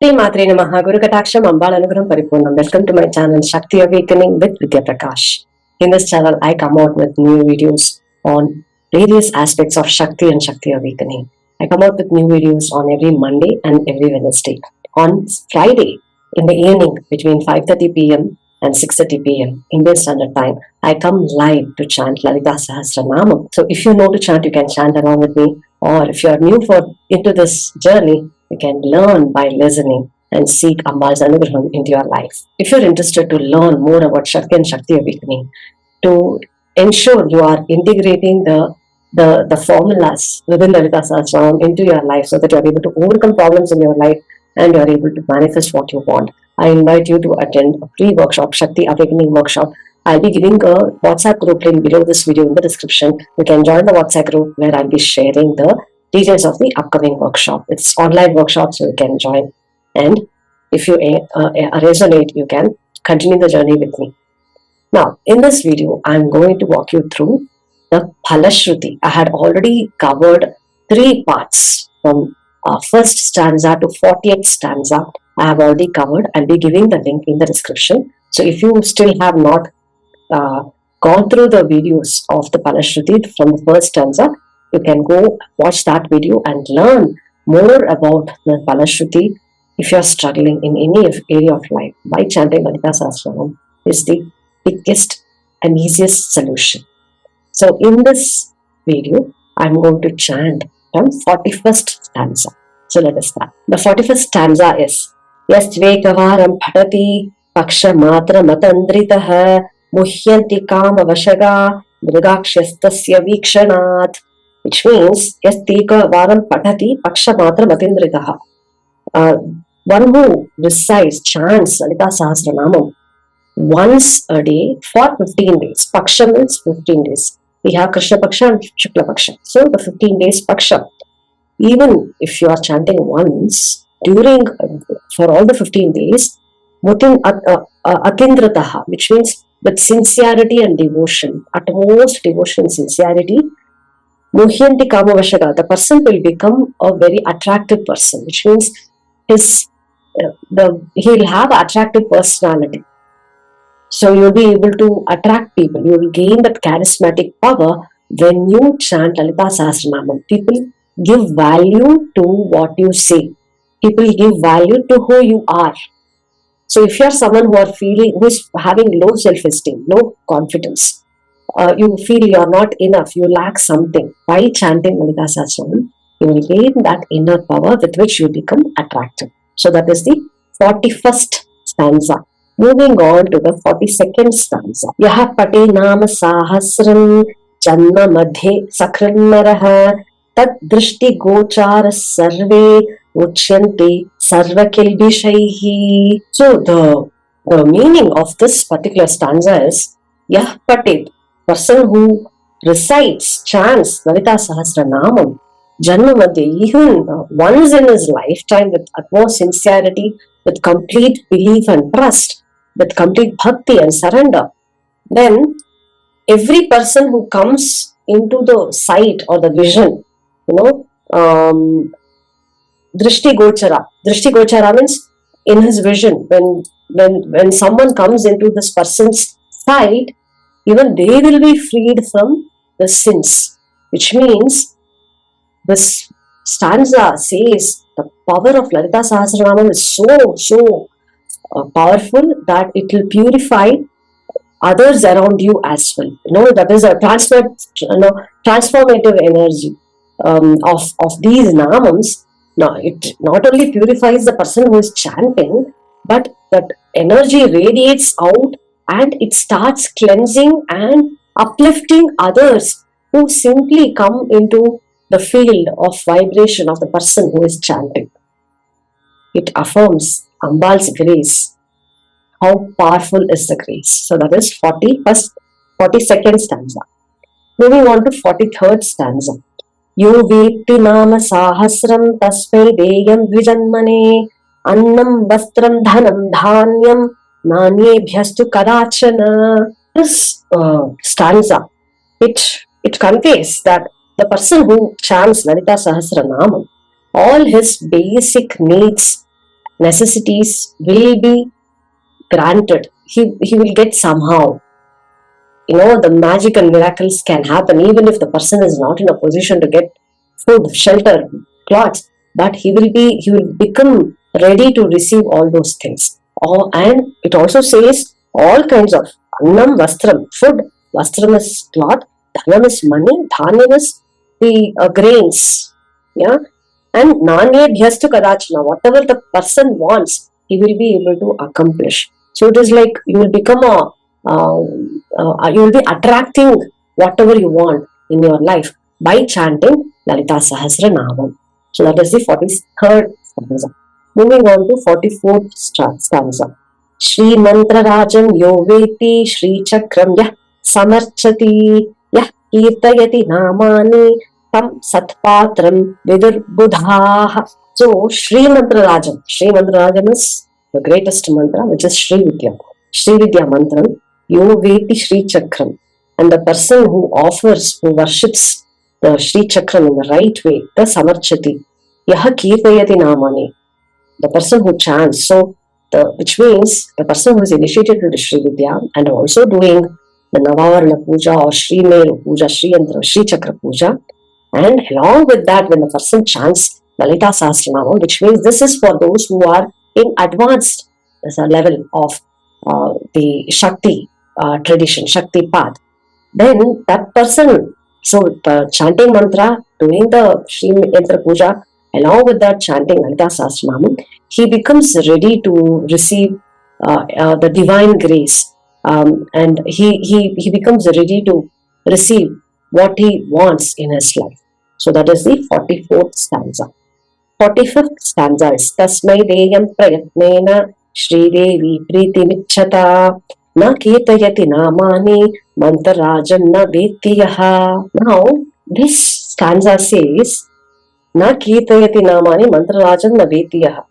Shri Matre Namaha Guru Kataksham Ambal Anugraham Paripurnam. Welcome to my channel Shakti Awakening with Vidhyaa Prakash. In this channel, I come out with new videos on various aspects of Shakti and Shakti Awakening. I come out with new videos on every Monday and every Wednesday. On Friday, in the evening between 5:30 p.m. and 6:30 p.m. Indian Standard Time, I come live to chant Lalita Sahasranamam. So if you know to chant, you can chant along with me. Or if you are new into this journey, you can learn by listening and seek Ambal's Anugraham into your life. If you're interested to learn more about Shakti and Shakti Awakening, to ensure you are integrating the formulas within Lalita Sahasranam into your life so that you are able to overcome problems in your life and you are able to manifest what you want, I invite you to attend a free workshop, Shakti Awakening Workshop. I'll be giving a WhatsApp group link below this video in the description. You can join the WhatsApp group where I'll be sharing the details of the upcoming workshop. It's online workshop, so you can join. And if you resonate, you can continue the journey with me. Now, in this video, I'm going to walk you through the Phalashruti. I had already covered 3 parts from first stanza to 40th stanza. I have already covered. I'll be giving the link in the description. So if you still have not gone through the videos of the Phalashruti from the first stanza, you can go watch that video and learn more about the Phalashruti. If you are struggling in any area of life, by chanting Lalita Sahasranam is the biggest and easiest solution. So in this video, I'm going to chant from 41st stanza. So let us start. The 41st stanza is Yastvekavaram Bhatati Paksha Matra Matandritaha Muhyanti Kama Vashaga Mrigakshyastasya Vikshanat, which means Yastvekavaram Bhatati Paksha Matra Matandritaha. One who recites, chants Lalita Sahasranamam once a day for 15 days. Paksha means 15 days. We have Krishna Paksha and Shukla Paksha. So the 15 days Paksha. Even if you are chanting once, for all the 15 days, Atindrataha, which means with sincerity and devotion, utmost devotion and sincerity, Muhyanti Kamavashaga, the person will become a very attractive person, which means he'll have attractive personality. So you'll be able to attract people. You will gain that charismatic power when you chant Lalita Sahasranamam. People give value to what you say. People give value to who you are. So if you are someone who is having low self-esteem, low confidence, you feel you are not enough, you lack something, by chanting Lalita Sahasranamam, you will gain that inner power with which you become attractive. So that is the 41st stanza. Moving on to the 42nd stanza. Yaha pate nama sahasram janma madhe sakranaraha tad drishti gochara sarve uchyanti sarvakilbishaihi. So the meaning of this particular stanza is Yah pate, person who recites, chants Lalita Sahasranamam Janma madhe, even once in his lifetime with utmost sincerity, with complete belief and trust, with complete bhakti and surrender, then every person who comes into the sight or the vision, drishti gochara. Drishti gochara means in his vision, when someone comes into this person's sight, even they will be freed from the sins, which means this stanza says the power of Lalita Sahasranamam is so powerful that it will purify others around you as well. That is a transformative energy of these namams. Now, it not only purifies the person who is chanting, but that energy radiates out and it starts cleansing and uplifting others who simply come into the field of vibration of the person who is chanting. It affirms Ambal's grace. How powerful is the grace? So that is 42nd stanza. Moving on to 43rd stanza. Yo vetti nama sahasram tasmai deyam dvijanmane annam vastram dhanam dhanyam nanyebhyastu kadachana. This stanza, it conveys that the person who chants Lalita Sahasranamam, all his basic needs necessities will be granted. He will get somehow. The magic and miracles can happen even if the person is not in a position to get food, shelter, clothes, but he will become ready to receive all those things. And it also says all kinds of annam, vastram, food, vastram is cloth, dhanam is money, dhanyam is the grains, yeah, and Naivedyam kadachana, whatever the person wants, he will be able to accomplish. So it is like you will become you will be attracting whatever you want in your life by chanting Lalita Sahasranamam. So that is the 43rd stanza. Moving on to 44th stanza. Shri Mantra Rajam Yoveti Shri Chakram Yah Samarchati Yah Kirtayati Namani Tam Satpatram Vidur Budhaha. So Shri Mantra Rajam. Shri Mantra Rajam is the greatest mantra, which is Shri Vidhya. Shri Vidhya mantra. Yoveti Shri Chakram. And the person who worships the Shri Chakram in the right way, the Samarchati, Yaha Kirtayati Namani, the person who chants. So, which means the person who is initiated into Shri Vidya and also doing the Navavarna Puja or Shri Meru Puja, Shri Yantra, Shri Chakra Puja. And along with that, when the person chants Lalita Sahasranama, which means this is for those who are in advanced level of the Shakti tradition, Shakti path, then that person, so chanting mantra, doing the Shri Yantra Puja, along with that chanting Lalita Sahasranam, he becomes ready to receive the divine grace, and he becomes ready to receive what he wants in his life. So that is the 44th stanza. 45th stanza is Tasmai Deyam Prayatnena Shri Devi Priti Michata Na Kirtayati Namani Mantarajam Na Vettiyaha. Now, this stanza says Na Kirtayati Namani Mantarajam Na Vettiyaha.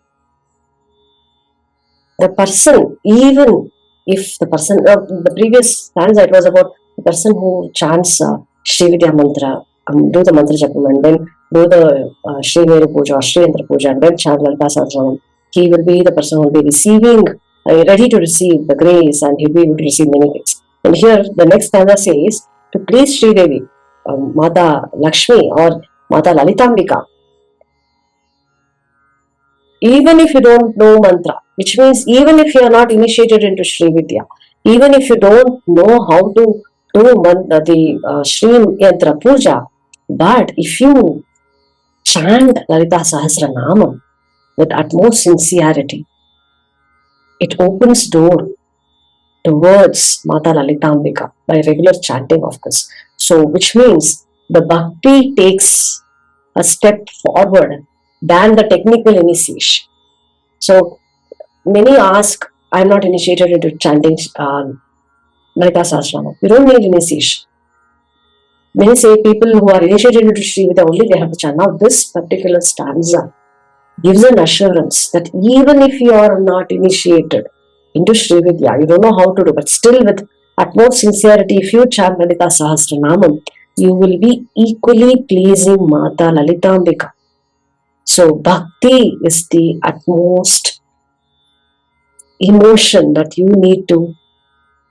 The person, even if the person, the previous stanza, it was about the person who chants Shri Vidya mantra, do the mantra japam, and then do the Shri Meru Puja or Shri Yantra Puja, and then chant Lalita Sahasranam. He will be the person who will be receiving, ready to receive the grace, and he'll be able to receive many things. And here, the next stanza says, to please Shri Devi, Mata Lakshmi or Mata Lalitambika, even if you don't know mantra, which means even if you are not initiated into Shri Vidya, even if you don't know how to do the Shri Yantra Puja, but if you chant Lalita Sahasranamam with utmost sincerity, it opens door towards Mata Lalitambika by regular chanting of this. So, which means the bhakti takes a step forward than the technical initiation. So, many ask, I'm not initiated into chanting Lalita Sahasranama. You don't need initiation. Many say people who are initiated into Shri Vidya only they have to chant. Now, this particular stanza gives an assurance that even if you are not initiated into Shri Vidya, you don't know how to do, but still with utmost sincerity, if you chant Lalita Sahasranamam, you will be equally pleasing Mata Lalitambika. So, bhakti is the utmost emotion that you need to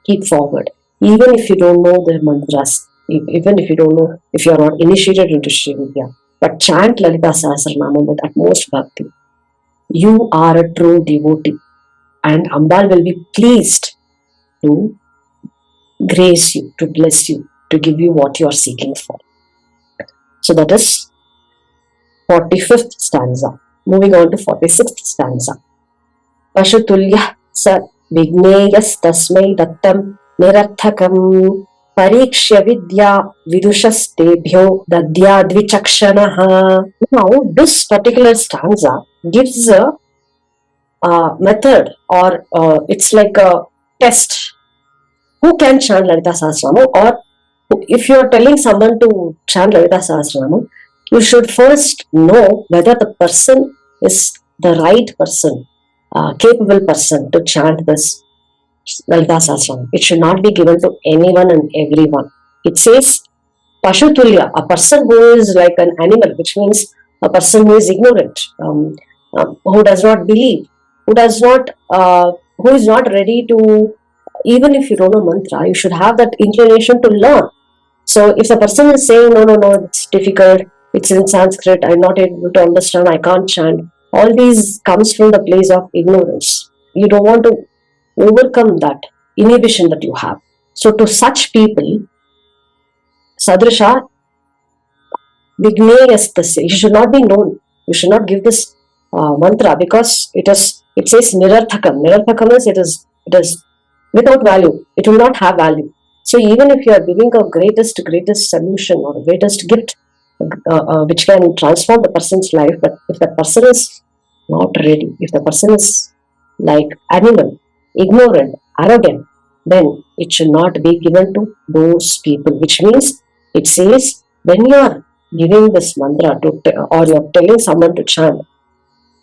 keep forward. Even if you don't know the mantras, even if you don't know, if you are not initiated into Shri Vidya, but chant Lalita Sahasranamam with utmost bhakti. You are a true devotee, and Ambal will be pleased to grace you, to bless you, to give you what you are seeking for. So that is 45th stanza. Moving on to 46th stanza. Pashutulya sa Vigneyas tasmai dattam nirarthakam parikshya vidya vidushastebhyo dadyadvichakshanaha. Now, this particular stanza gives a method, or it's like a test. Who can chant Lalita Sahasranam? Or if you are telling someone to chant Lalita Sahasranam, you should first know whether the person is the right person, capable person to chant this Lalita Sahasranam. It should not be given to anyone and everyone. It says Pashutulya, a person who is like an animal, which means a person who is ignorant, who does not believe. who is not ready to, even if you don't know mantra, you should have that inclination to learn. So if the person is saying, no, it's difficult, it's in Sanskrit, I'm not able to understand, I can't chant, all these comes from the place of ignorance. You don't want to overcome that inhibition that you have. So to such people, Sadrisha Vigneyastasya, you should not be known. You should not give this mantra, because it says nirarthakam. Nirarthakam is it is without value. It will not have value. So even if you are giving a greatest solution or greatest gift, which can transform the person's life, but if the person is not ready, if the person is like animal, ignorant, arrogant, then it should not be given to those people. Which means it says when you are giving this mantra or you're telling someone to chant,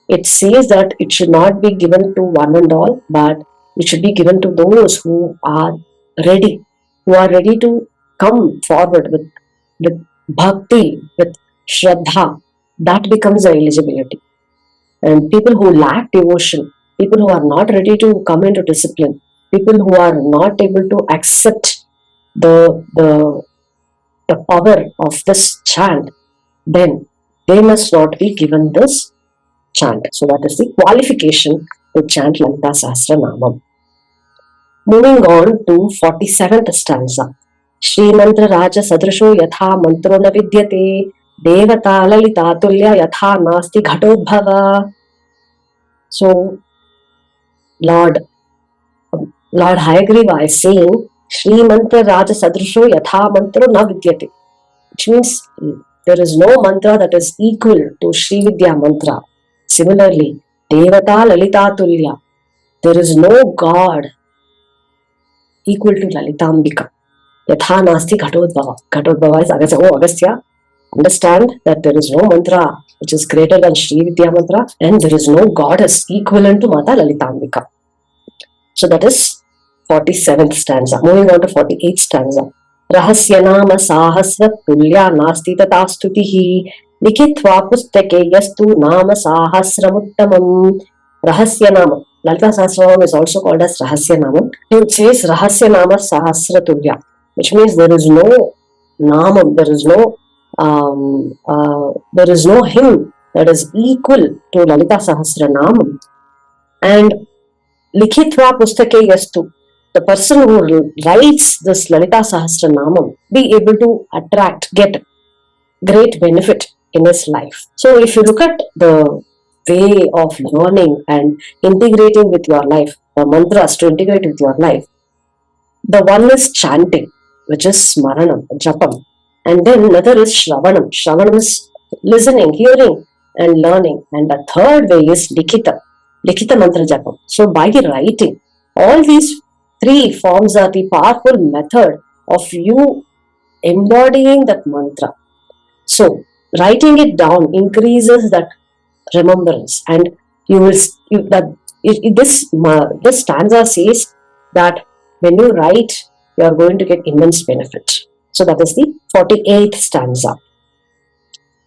it says that it should not be given to one and all, but it should be given to those who are ready to come forward with bhakti, with shraddha. That becomes the eligibility. And people who lack devotion, people who are not ready to come into discipline, people who are not able to accept the power of this chant, then they must not be given this chant. So that is the qualification to chant Lalita Sahasranamam. Moving on to 47th stanza. Shri Mantra Raja Sadrisho Yatha Mantro Na Vidyate Devata Lalita Tulya Yatha Nasti Ghatodbhava. So Lord Hayagriva is saying Shri Mantra Raja Sadrisho Yatha Mantro Na Vidyate, which means there is no mantra that is equal to Sri Vidhya mantra. Similarly, Devata Lalita Tulya, there is no God equal to Lalitambika. Yatha Nasti Ghatodbhava. Ghatodbhava is Agastya. Oh, Agastya, understand that there is no mantra which is greater than Sri Vidhya mantra, and there is no goddess equivalent to Mata Lalitambika. So that is 47th stanza. Moving on to 48th stanza. Rahasyanama Sahasra Tulya Nasti Tata Stutihi Likitva Pustake Yastu Nama Sahasramuttamam. Rahasyanama. Lalita Sahasranam is also called as Rahasyanama. It says Rahasyanama Sahasra Tulya, which means there is no Namam, there is no hymn that is equal to Lalita Sahasranamam. And Likhitva Pustake Yastu, the person who writes this Lalita Sahasranamam be able to get great benefit in his life. So if you look at the way of learning and integrating with your life, the mantras to integrate with your life, the one is chanting, which is smaranam, japam, and then another is shravanam. Shravanam is listening, hearing and learning, and the third way is likita mantra japam. So by writing, all these three forms are the powerful method of you embodying that mantra. So writing it down increases that remembrance, and this stanza says that when you write, you are going to get immense benefit. So that is the 48th stanza.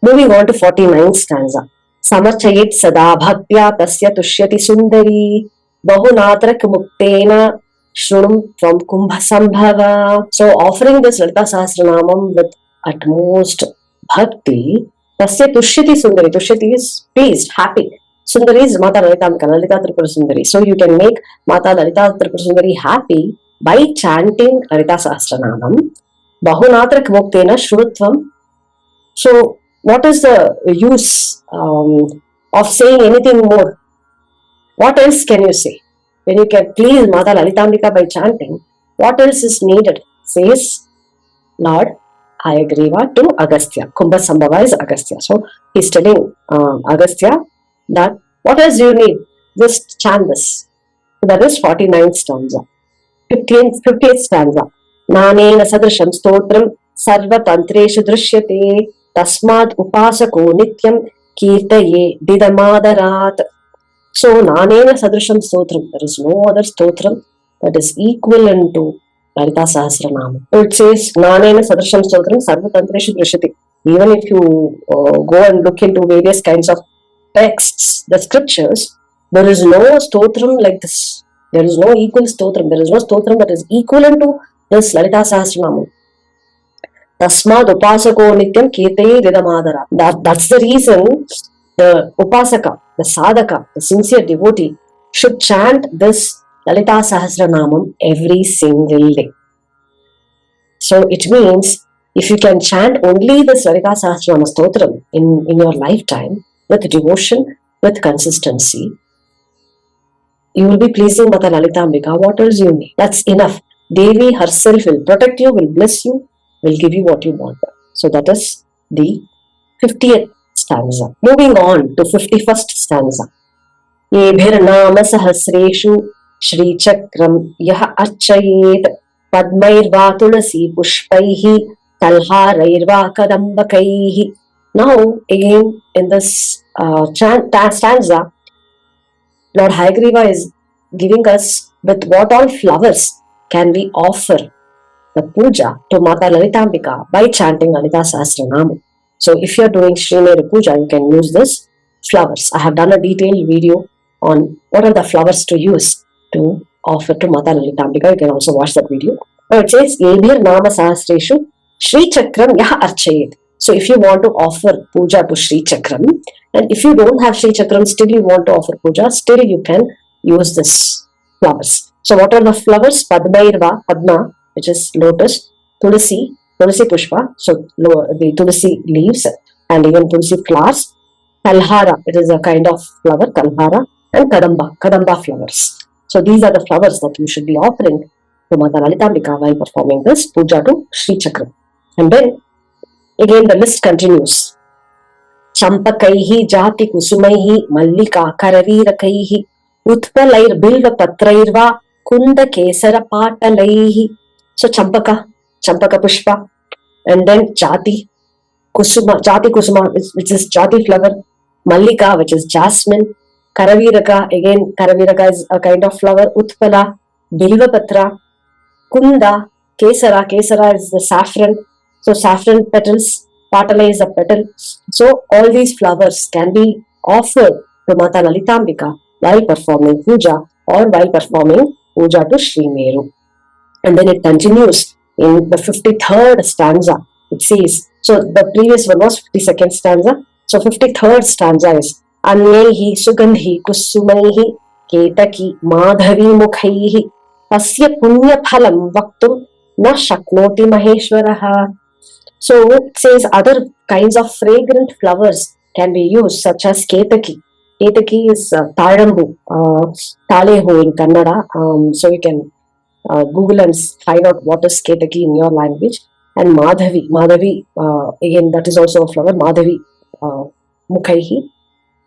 Moving on to 49th stanza. Samarchayet sada bhaktya tasya tushyati sundari bahunatrak muktena shrunum from kumbha sambhava. So offering this Lalita Sahasranamam with utmost bhakti, tasya tushyati sundari. Tushyati is pleased, happy. Sundari is Mata Lalitambika, Lalita Tripura Sundari. So you can make Mata Lalita Tripura Sundari happy by chanting Lalita Sahasranamam. Bahunatrak muktena shrutvam. So what is the use of saying anything more? What else can you say? When you can please Mata Lalitambika by chanting, what else is needed? Says Lord Hayagriva to Agastya. Kumbha Sambhava is Agastya. So he's telling Agastya that what else do you need? Just chant this. So that is 49th stanza. 50th stanza. Nanena Sadrisham Stotram Sarva Tantreshu Drishyate Tasmad Upasako Nityam Kirtaye Didamadarat. So Nanena Sadrisham Stotram. There is no other Stotram that is equivalent to Lalita Sahasranama. So it says Nanena Sadrisham Stotram Sarva Tantreshu Drishyate. Even if you go and look into various kinds of texts, the scriptures, There is no Stotram like this. There is no equal Stotram. There is no Stotram that is equivalent to this Lalita Sahasranamam. Tasmad upasako nityam kete ridamadara. That's the reason the upasaka, the sadhaka, the sincere devotee should chant this Lalita Sahasranamam every single day. So it means if you can chant only this Lalita Sahasranama Stotram in your lifetime with devotion, with consistency, you will be pleasing Mata Lalitambika. What else you need? That's enough. Devi herself will protect you, will bless you, will give you what you want. So that is the 50th stanza. Moving on to 51st stanza. Yebhirnama sahasreshu Shri Chakram yaha archayet Padmairva tulasi pushpaihi Talharairva kadambakaihi. Now again in this stanza, Lord Hayagriva is giving us with what all flowers can we offer the puja to Mata Lalitambika by chanting Lalita Sahasranama. So if you are doing Srimera Puja, you can use this flowers. I have done a detailed video on what are the flowers to use to offer to Mata Lalitambika. You can also watch that video. Now it says, Yebhir Nama Sahasreshu Shri Chakram Yaha Archayet. So if you want to offer puja to Shri Chakram, and if you don't have Shri Chakram, still you want to offer puja, still you can use this flowers. So what are the flowers? Padmairva, Padma, which is lotus, Tulasi Pushpa, so the Tulasi leaves, and even Tulasi flowers, Kalhara, it is a kind of flower, Kalhara, and Kadamba flowers. So these are the flowers that you should be offering to Mata Lalitambika while performing this puja to Shri Chakram. And then again the list continues. Champakaihi jati kusumaihi mallika karavirakaihi utpalair bilva patrairva kunda kesara patalaihi. So Champaka Pushpa, and then Jati Kusuma, which is Jati flower, Mallika, which is jasmine, Karaviraka, again Karaviraka is a kind of flower, Utpala, Bilvapatra, Kunda, Kesara is the saffron, so saffron petals, Patala is a petal. So all these flowers can be offered to Mata Lalitambika while performing puja or while performing puja to Sri Meru. And then it continues in the 53rd stanza. It says, so the previous one was 52nd stanza. So 53rd stanza is Anyehi Sugandhi Kusumaihi Ketaki Madhavi Mukhaihi Asya Punya Phalam Vaktum Na Shaknoti Maheshwaraha. So it says other kinds of fragrant flowers can be used, such as Ketaki. Ketaki is Tadambu, Talehu in Kannada. So you can Google and find out what is Ketaki in your language. And Madhavi, again that is also a flower, Madhavi Mukhaihi.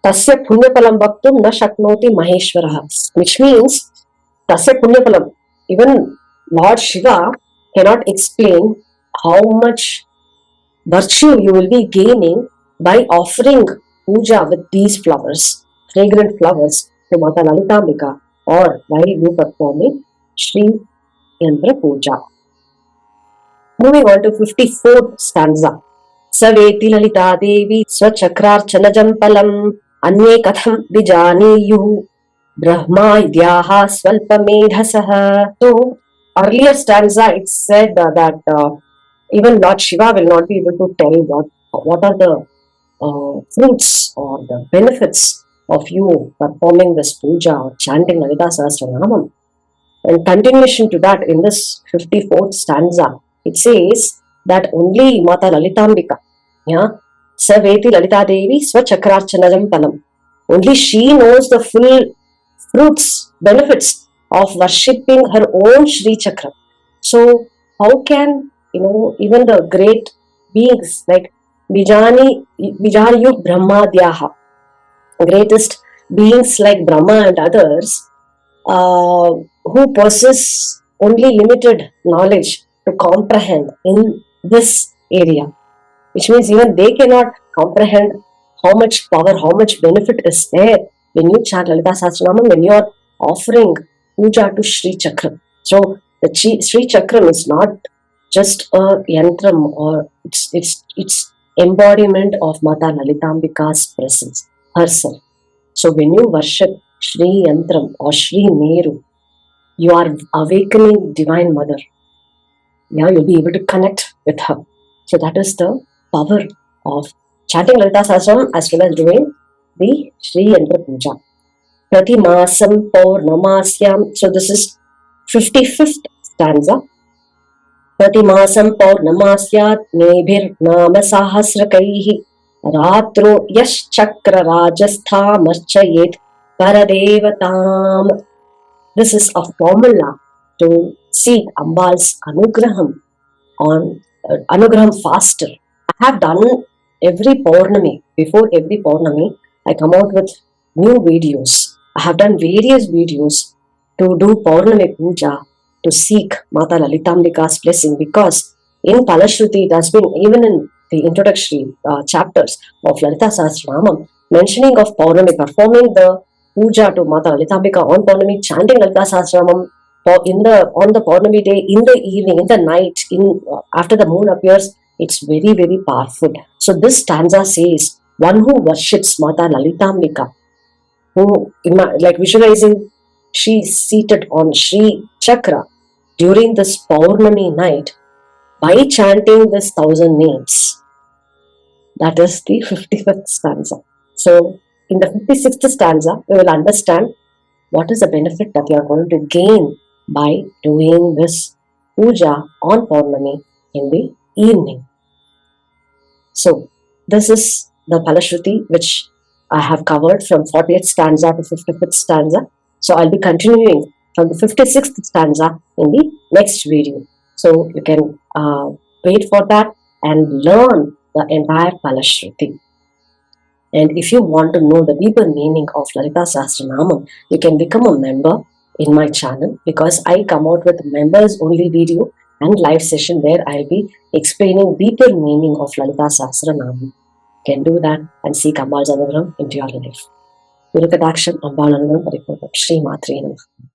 Tasya Punyapalam Bhaktum Na Shaknoti Maheshwaraha, which means Tasya Punyapalam, even Lord Shiva cannot explain how much virtue you will be gaining by offering puja with these flowers, fragrant flowers, to Mata Lalitambika, or while you performing Shri Yandra Puja. Moving on to 54th stanza. Saveti Lalita Devi Swachakrar Palam Anye Katham Vijaniyu Brahma Idyaha Swalpamedhasaha. So, earlier stanza it said that even Lord Shiva will not be able to tell what are the fruits or the benefits of you performing this puja or chanting Lalita Sahasranamam. In continuation to that, in this 54th stanza, it says that only Mata Lalitambika, Saveti Lalita Devi Swachakrarchanajam Palam, only she knows the full fruits, benefits of worshipping her own Shri Chakra. So, how can, even the great beings like Vijayu Brahmadyaha, greatest beings like Brahma and others, who possess only limited knowledge to comprehend in this area, which means even they cannot comprehend how much power, how much benefit is there when you chant Lalita Sahasranamam, when you are offering puja to Shri Chakram. So the Shri Chakram is not just a yantram, or it's embodiment of Mata Lalitambika's presence herself. So when you worship Shri Yantram or Shri Meru. You are awakening Divine Mother. Yeah, you'll be able to connect with her. So that is the power of chanting Lalita Sahasranam as well as doing the Shri Yantra Puja. Prati Masam Paurnamasyam. So this is 55th stanza. Prati Masam Paurnamasyat Nebhir Nama Sahasrakaihi Ratro Yash Chakra Rajastha Marchayet Paradevatam. This is a formula to seek Ambal's Anugraham on Anugraham faster. I have done every Paurnami. Before every Paurnami, I come out with new videos. I have done various videos to do Paurnami Puja to seek Mata Lalitambika's blessing, because in Phalashruti it has been, even in the introductory chapters of Lalita Sahasranamam, mentioning of Paurnami, performing the puja to Mata Lalitambika on Paurnami, chanting Lalita Sahasranamam on the Paurnami day, in the evening, in the night, after the moon appears. It's very, very powerful. So this stanza says, one who worships Mata Lalitambika, who, like visualizing she seated on Sri Chakra during this Paurnami night, by chanting this 1,000 names. That is the 55th stanza. So in the 56th stanza, we will understand what is the benefit that you are going to gain by doing this puja on Paurnami in the evening. So this is the Phalashruti which I have covered from 40th stanza to 55th stanza. So I'll be continuing from the 56th stanza in the next video. So you can wait for that and learn the entire Phalashruti. And if you want to know the deeper meaning of Lalita Sahasranamam, you can become a member in my channel, because I come out with members only video and live session where I'll be explaining deeper meaning of Lalita Sahasranamam. You can do that and seek Ambal's Anugraham into your life. Guru Kadaksham Ambal Anugraham Paripurnam. Shri Matri Namaha.